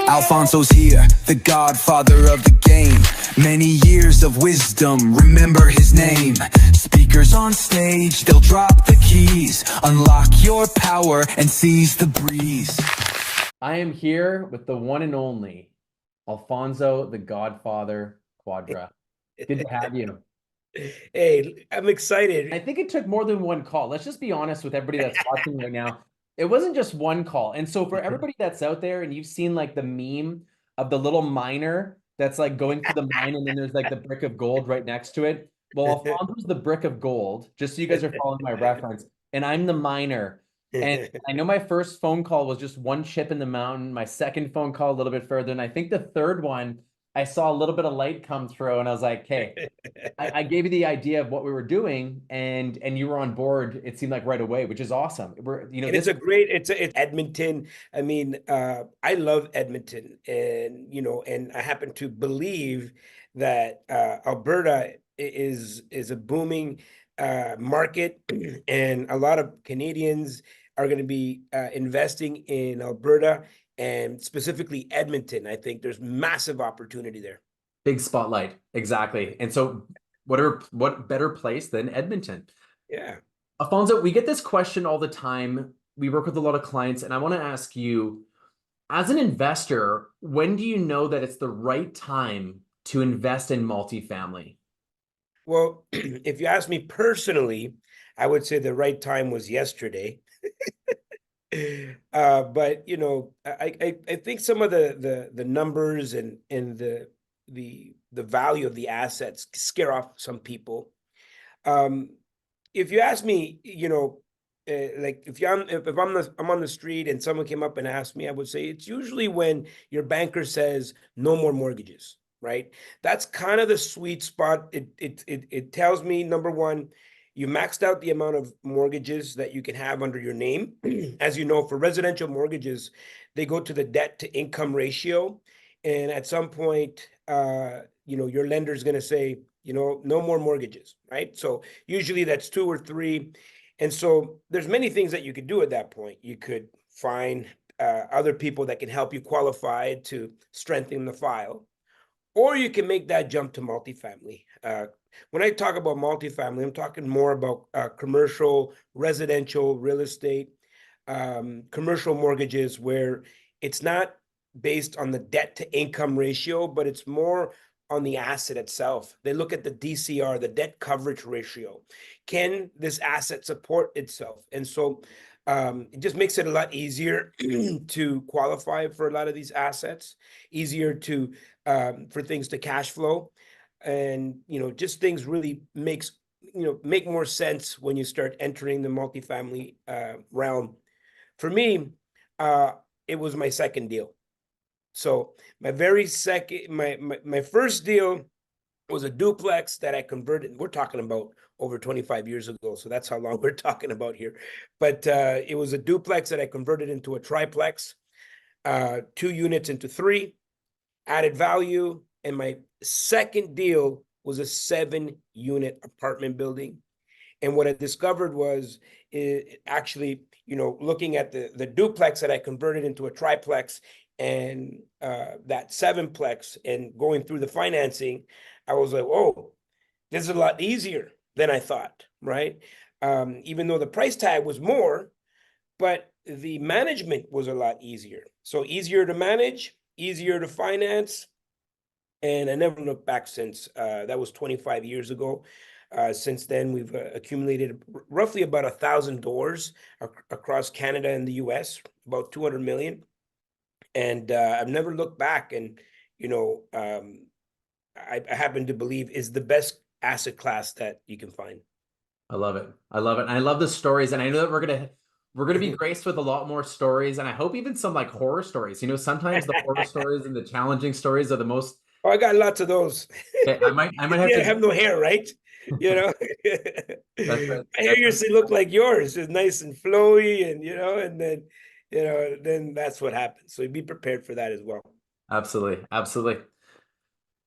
Alfonso's here, the godfather of the game. Many years of wisdom, remember his name. Speakers on stage, they'll drop the keys. Unlock your power and seize the breeze. I am here with the one and only Alfonso, the Godfather Quadra. Good to have you. Hey, I'm excited. I think it took more than one call. Let's just be honest with everybody that's watching right now. It wasn't just one call. And so for everybody that's out there and you've seen like the meme of the little miner that's like going through the mine and then there's like the brick of gold right next to it. Well, Alfonso's the brick of gold, just so you guys are following my reference. And I'm the miner. And I know my first phone call was just one chip in the mountain. My second phone call a little bit further. And I think the third one, I saw a little bit of light come through and I was like, hey, I gave you the idea of what we were doing and you were on board, it seemed like right away, which is awesome. It's Edmonton. I mean, I love Edmonton and I happen to believe that Alberta is a booming market and a lot of Canadians are going to be investing in Alberta and specifically Edmonton. I think there's massive opportunity there. Big spotlight. Exactly. And so what better place than Edmonton? Yeah. Alfonso, we get this question all the time. We work with a lot of clients, and I want to ask you, as an investor, when do you know that it's the right time to invest in multifamily? Well, if you ask me personally, I would say the right time was yesterday. But I think some of the numbers and the value of the assets scare off some people. If you ask me, like if I'm on the street and someone came up and asked me, I would say it's usually when your banker says no more mortgages, right? That's kind of the sweet spot. It tells me, number one, you maxed out the amount of mortgages that you can have under your name. As you know, for residential mortgages, they go to the debt to income ratio. And at some point, your lender is going to say, no more mortgages, right? So usually that's 2 or 3. And so there's many things that you could do at that point. You could find other people that can help you qualify to strengthen the file, or you can make that jump to multifamily. When I talk about multifamily, I'm talking more about commercial, residential, real estate, commercial mortgages where it's not based on the debt to income ratio, but it's more on the asset itself. They look at the DCR, the debt coverage ratio. Can this asset support itself? And so it just makes it a lot easier to qualify for a lot of these assets, easier to for things to cash flow. And, just things really make more sense when you start entering the multifamily realm. For me, it was my second deal. So my first deal was a duplex that I converted. We're talking about over 25 years ago. So that's how long we're talking about here. But it was a duplex that I converted into a triplex, 2 units into 3, added value. And my second deal was a 7-unit apartment building. And what I discovered was actually, looking at the duplex that I converted into a triplex and that 7-plex and going through the financing, I was like, oh, this is a lot easier than I thought, right? Even though the price tag was more, but the management was a lot easier. So easier to manage, easier to finance. And I never looked back since. That was 25 years ago. Since then, we've accumulated roughly about 1,000 doors across Canada and the US, about 200 million. And I've never looked back. And, I happen to believe is the best asset class that you can find. I love it. I love it. And I love the stories. And I know that we're gonna be graced with a lot more stories. And I hope even some like horror stories. Sometimes the horror stories and the challenging stories are the most. Oh, I got lots of those. Okay, I might have to have no hair, right? That's My hair used to look like yours. It's nice and flowy, and and then that's what happens. So be prepared for that as well. Absolutely. Absolutely.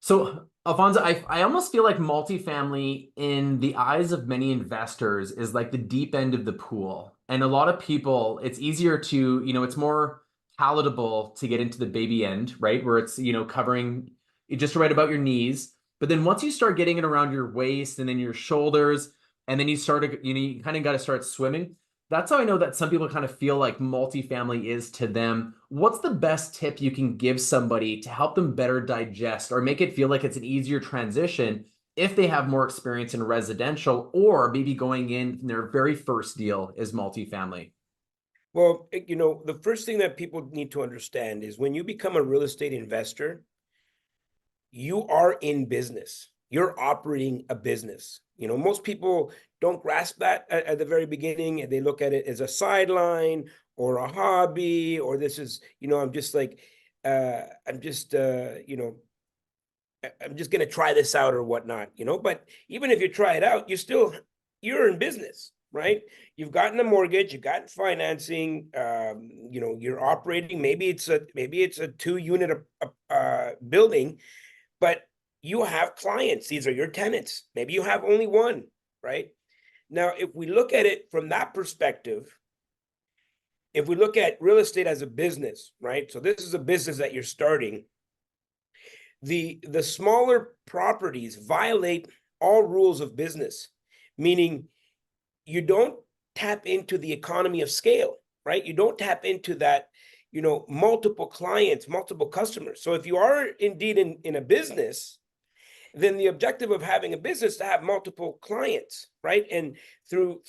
So, Alfonso, I almost feel like multifamily in the eyes of many investors is like the deep end of the pool. And a lot of people, it's easier to, it's more palatable to get into the baby end, right? Where it's, covering just right about your knees. But then once you start getting it around your waist and then your shoulders, and then you you kind of got to start swimming. That's how I know that some people kind of feel like multifamily is to them. What's the best tip you can give somebody to help them better digest or make it feel like it's an easier transition if they have more experience in residential or maybe going in their very first deal is multifamily? Well, the first thing that people need to understand is when you become a real estate investor, you are in business. You're operating a business. Most people don't grasp that at the very beginning, and they look at it as a sideline or a hobby, or this is, I'm just like, I'm just, I'm just going to try this out or whatnot, but even if you try it out, you're in business, right? You've gotten a mortgage, you've gotten financing, you're operating, maybe it's a 2-unit building, but you have clients. These are your tenants. Maybe you have only one, right? Now, if we look at it from that perspective, if we look at real estate as a business, right? So this is a business that you're starting. The smaller properties violate all rules of business, meaning you don't tap into the economy of scale, right? You don't tap into that, multiple clients, multiple customers. So if you are indeed in a business, then the objective of having a business to have multiple clients, right? And through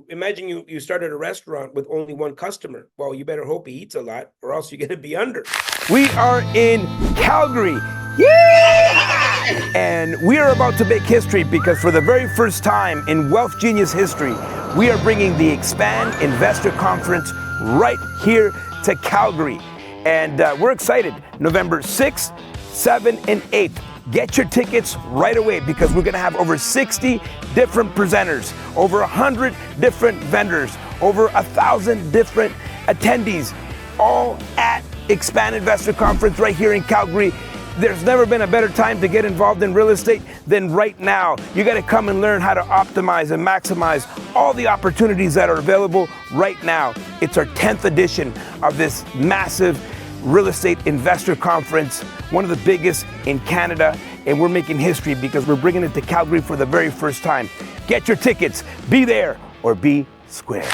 imagine you started a restaurant with only one customer. Well, you better hope he eats a lot, or else you're going to be under. We are in Calgary. Yeah! And we are about to make history because for the very first time in Wealth Genius history, we are bringing the Expand Investor Conference right here to Calgary. And we're excited. November 6th, 7th, and 8th. Get your tickets right away because we're going to have over 60 different presenters, over 100 different vendors, over 1,000 different attendees, all at Expand Investor Conference right here in Calgary. There's never been a better time to get involved in real estate than right now. You got to come and learn how to optimize and maximize all the opportunities that are available right now. It's our 10th edition of this massive real estate investor conference, one of the biggest in Canada, and we're making history because we're bringing it to Calgary for the very first time. Get your tickets, be there or be square.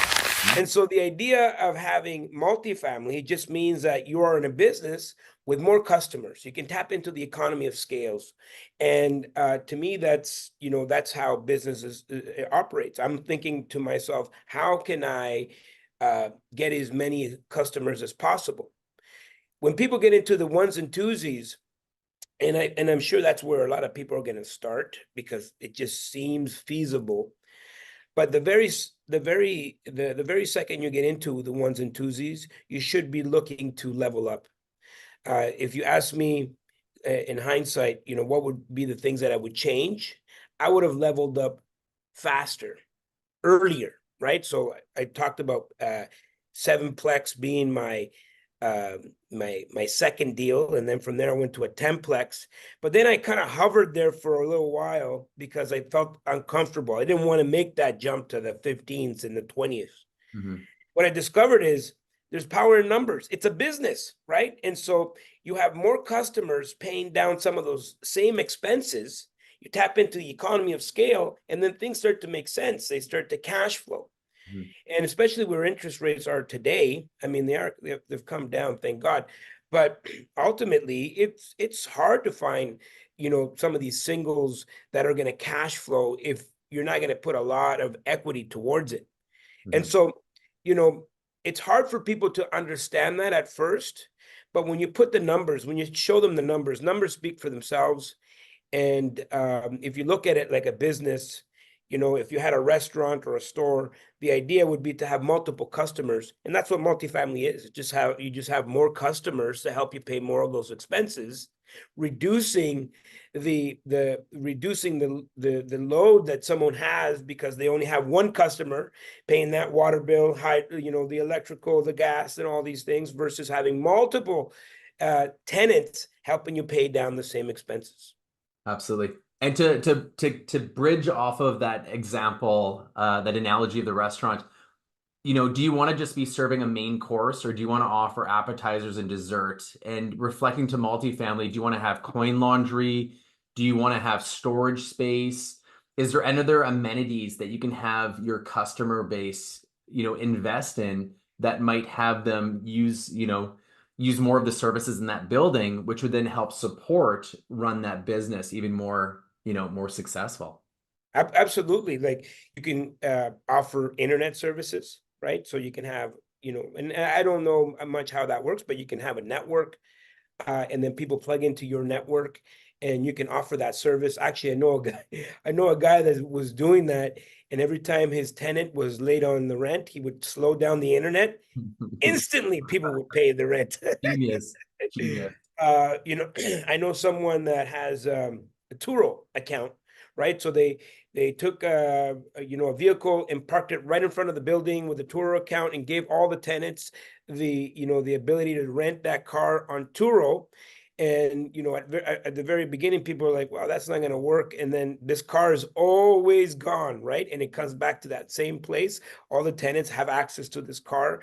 And so the idea of having multifamily just means that you are in a business with more customers. You can tap into the economy of scales. And to me, that's how business operates. I'm thinking to myself, how can I get as many customers as possible? When people get into the ones and twosies, and I'm sure that's where a lot of people are going to start because it just seems feasible. But the very second you get into the ones and twosies, you should be looking to level up. If you ask me in hindsight, what would be the things that I would change? I would have leveled up faster, earlier, right? So I talked about 7-plex being my second deal, and then from there I went to a 10-plex. But then I kind of hovered there for a little while because I felt uncomfortable. I didn't want to make that jump to the 15s and the 20s. Mm-hmm. What I discovered is there's power in numbers. It's a business, right? And so you have more customers paying down some of those same expenses. You tap into the economy of scale, and then things start to make sense. They start to cash flow. And especially where interest rates are today, I mean, they've come down, thank God. But ultimately, it's hard to find, some of these singles that are going to cash flow if you're not going to put a lot of equity towards it. Mm-hmm. And so, it's hard for people to understand that at first. But when you put the numbers, when you show them the numbers speak for themselves. And if you look at it like a business, if you had a restaurant or a store, the idea would be to have multiple customers. And that's what multifamily is. You just have more customers to help you pay more of those expenses, reducing the load that someone has because they only have one customer paying that water bill, the electrical, the gas, and all these things, versus having multiple tenants helping you pay down the same expenses. Absolutely. And to bridge off of that example, that analogy of the restaurant, you know, do you want to just be serving a main course, or do you want to offer appetizers and dessert? And reflecting to multifamily, do you want to have coin laundry? Do you want to have storage space? Is there any other amenities that you can have your customer base, you know, invest in that might have them use, you know, use more of the services in that building, which would then help support run that business even more, you know, more successful? Absolutely. Like you can offer internet services, right? So you can have, you know, and I don't know much how that works, but you can have a network and then people plug into your network and you can offer that service. Actually, I know a guy that was doing that, and every time his tenant was late on the rent, he would slow down the internet. Instantly, people would pay the rent. Genius. Genius. You know, I know someone that has a Turo account, right? So they took you know, a vehicle and parked it right in front of the building with a Turo account and gave all the tenants the, you know, the ability to rent that car on Turo. And, you know, at the very beginning, people are like, well, that's not going to work. And then this car is always gone, right? And it comes back to that same place. All the tenants have access to this car,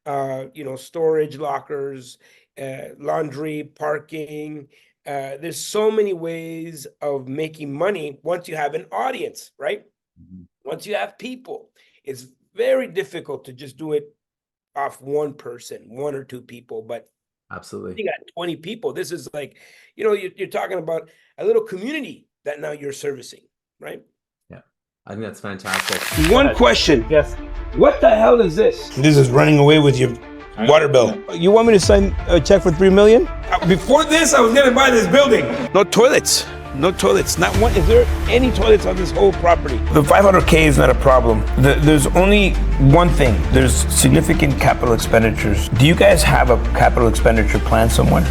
you know, storage lockers, laundry, parking. There's so many ways of making money once you have an audience, right? Once you have people, it's very difficult to just do it off one person, one or two people. But Absolutely. you got 20 people. This is like, you know, you're talking about a little community that now you're servicing, right? Yeah, I think that's fantastic. One question. Yes. What the hell is this? This is running away with your water bill. You want me to sign a check for $3 million? Before this, I was gonna buy this building. No toilets. No toilets. Not one. Is there any toilets on this whole property? The 500K is not a problem. There's only one thing. There's significant capital expenditures. Do you guys have a capital expenditure plan somewhere?